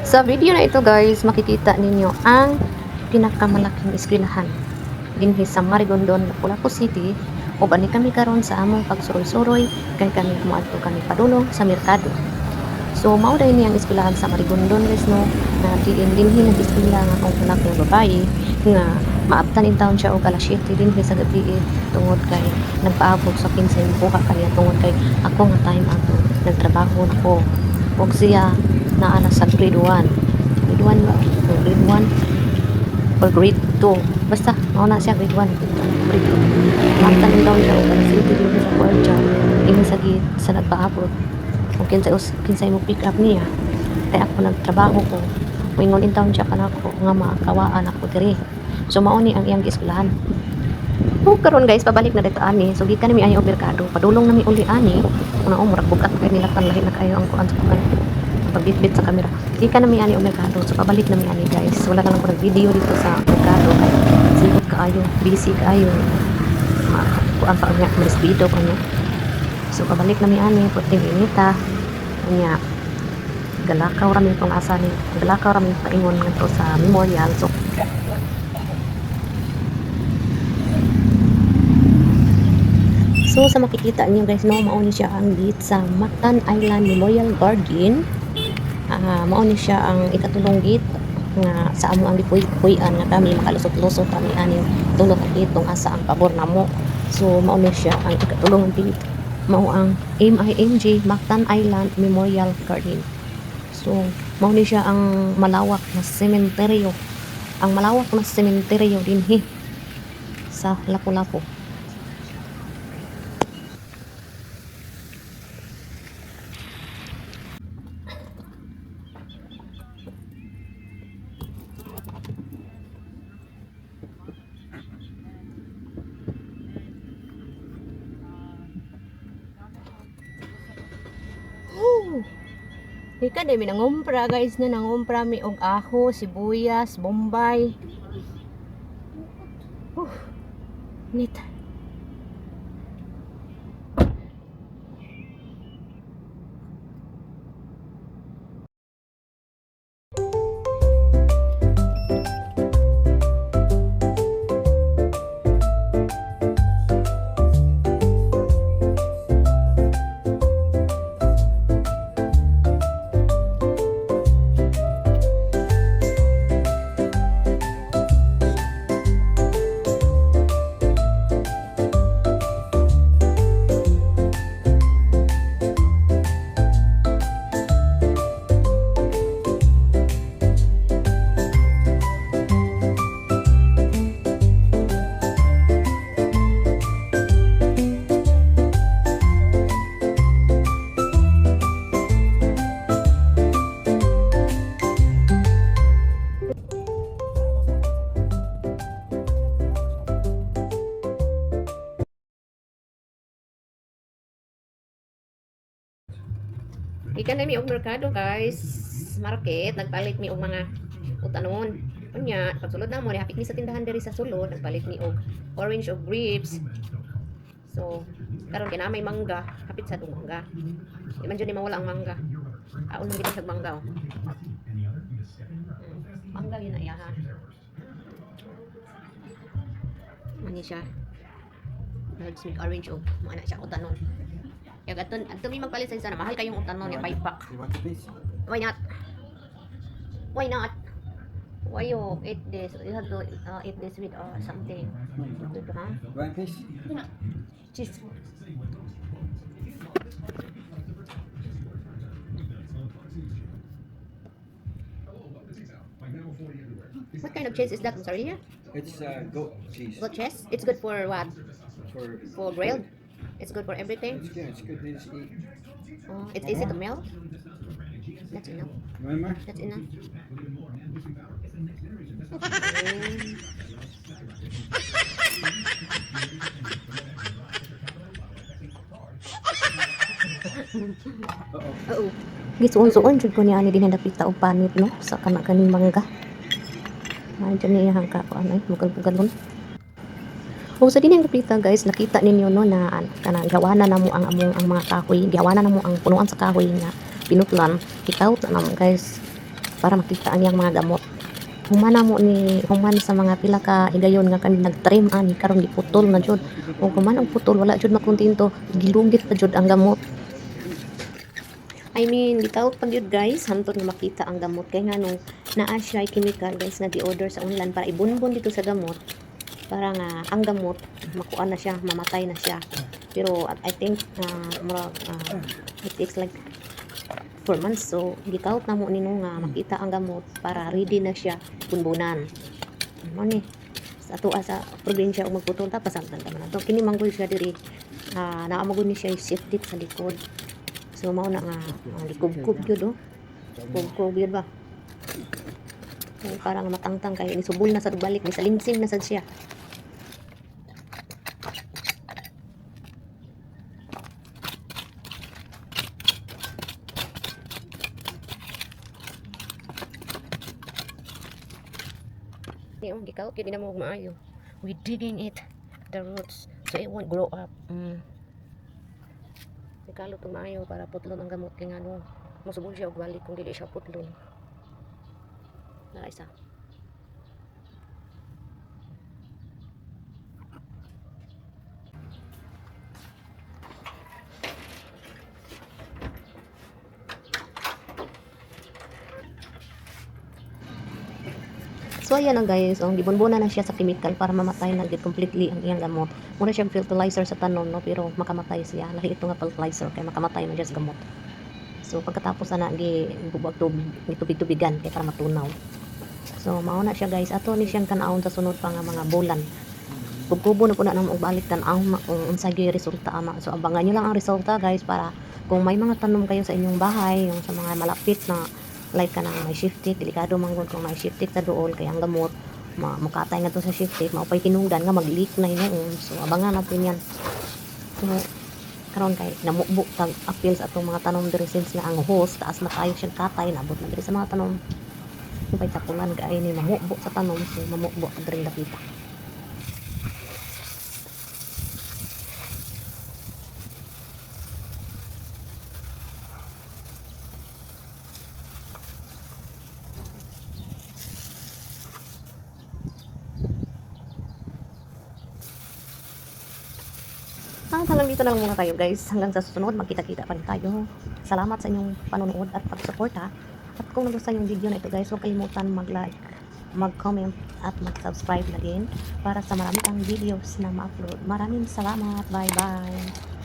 Sa video na ito guys, makikita ninyo ang pinakamalaking eskwelahan dinhi sa Marigondon, Lapu-Lapu City. O bani kami karon sa among pagsuroy-suroy kay kami moadto kami padulong sa merkado. So mao dai niyang eskwelahan sa Marigondon guys no, na diin dinhi nag-eskwela nga akong anak nga babae nga maabtan in taon siya og alas 7 dinhi sa gabi tungod kay nagpaabot sa 15 buka kaniya tungod kay ako nga time ato nagtrabaho nako og siya naa na sa grade 1 ba o grade 1 or grade 2 basta mao na siya grade 1 grade 2 maabtan in taon siya og alas 7 dinhi sa kwarta dinhi sa git sa nagpaabot kung kinsay mo pick up niya kaya ako nagtrabaho ko wingon in town siya kanako nga makawaan ako diri so mao ni ang iyang eskwelahan. Karon guys pabalik na dito ani so gikan mi ani og merkado padulong nami uli ani una murag bugat kay nila tan lahi na kayo ang kuan sa kuan pagbitbit sa kamera gikan nami ani og merkado so pabalik nami ani guys wala na lang ko video dito sa merkado kay sipot kaayo busy kaayo kuan pa nga mas video pa niya. So pabalik nami ani puting inita nya galakaw rami tong asa ni galakaw rami paingon ngadto sa memorial so sa makikita niyo guys no mao ni siya ang gate sa Mactan Island Memorial Garden. Mao ni siya ang ikatulong gate nga sa amo ang gipuy-puyan nga kami makalusot-lusot kami ani tulog ang gate tong asa ang pabor namo. So mao ni siya ang ikatulong gate mao ang MIMG Mactan Island Memorial Garden. So mao ni siya ang malawak na sementeryo dinhi sa Lapu-Lapu. Ika dami nangumpra guys na nangumpra mi og aho, sibuyas, bombay. Nit. Ikan na mi og merkado guys, market nagpalit mi og mga utanon. Unya, pagsulod na mo ni hapit ni sa tindahan diri sa sulod, nagpalit mi og orange og grapes. So, karon kinamay mangga, hapit sa mangga. Di man jud ni mawala ang mangga. Aon man gid sa mangga. Mangga yun na iyaha. Mani siya. Nag-sweet orange og mga na siya utanon. Yung ato may magpalit sa isa na mahal kayong utanon yung 5 pack. Why not? Why not? Why you eat this? You have to eat this with something. Good, huh? One piece. Cheese. What kind of cheese is that? I'm sorry, yeah? It's goat cheese. Goat cheese? It's good for what? For grilled? It's good for everything? It's good. It's good to eat. It's easy to melt? That's enough. Remember? That's enough. Oo. Gisuon-suon jud ko ni ani din napita og panit no sa kana kaning mangga. Ay dyan niya hangka ko ano bugal-bugalon. O sa dining kapita guys, nakita ninyo no na kanang gawana na mo ang among ang mga kahoy, gawana na mo ang punuan sa kahoy nga pinutlan. Ikaw na mo guys. para makita ang iyang mga gamot. Human sa mga pila ka higayon nga kani nagtrim ani karon giputol na jud. O human og putol wala jud makontento, gilugit pa jud ang gamot. Gitawag pag yun guys, hantod nga makita ang gamot. Kaya nga nung naa siya chemical guys na gi-order sa online para ibunbon dito sa gamot. Para nga ang gamot, makuha na siya, mamatay na siya. Pero I think, it takes like 4 months. So, gitawag na mo nino nga makita ang gamot para ready na siya bunbunan. Ano ni? Sa ato sa probinsya o magputol tapos ang tanda man ato. Kini manggol siya diri. Naamagod ni siya safety sa likod. So mao na nga likub-kub gyud oh. Kub-kub gyud ba? So, parang matangtang kay ni subol na sa balik, ni salinsing na sad siya. Yung gikaw kid na mo maayo. We digging it the roots so it won't grow up. Ikalot maayo para putlon ang gamot kay ngano musubol siya og balik kung dili siya putlon. Na isa. So ayan na guys, gibunbunan na siya sa chemical para mamatay na gid completely ang iyang gamot. Muna siyang fertilizer sa tanom no, pero makamatay siya. Lahi ito nga fertilizer kay makamatay man siya sa gamot. So pagkatapos na gibubag tubig-tubigan kay para matunaw. So mao na siya guys, ato ni siyang kanahon sa sunod pa nga mga bulan. Kubo na po na nang balik tan-aw kung unsa gyud resulta ama. So abangan niyo lang ang resulta guys para kung may mga tanom kayo sa inyong bahay, yung sa mga malapit na like ka nang may shifted, delikado man gud kung may shifted sa duol kay ang gamot mukatay nga to sa shifted, maupay tinungdan nga mag-leak na hinoon. So abangan natin yan. So karon kay namukbo tag appeal sa atong mga tanom diri since nga ang host taas na kayo siyang katay nabot na diri sa mga tanom. Upay tapulan gaay ni mamukbo sa tanom, so mamukbo diri dapita. Hanggang dito na lang muna tayo guys. Hanggang sa susunod, magkita-kita pa rin tayo. Salamat sa inyong panonood at pag-suporta. At kung nagustuhan yung video na ito guys, huwag kalimutan mag-like, mag-comment at mag-subscribe na din para sa marami pang videos na ma-upload. Maraming salamat. Bye-bye.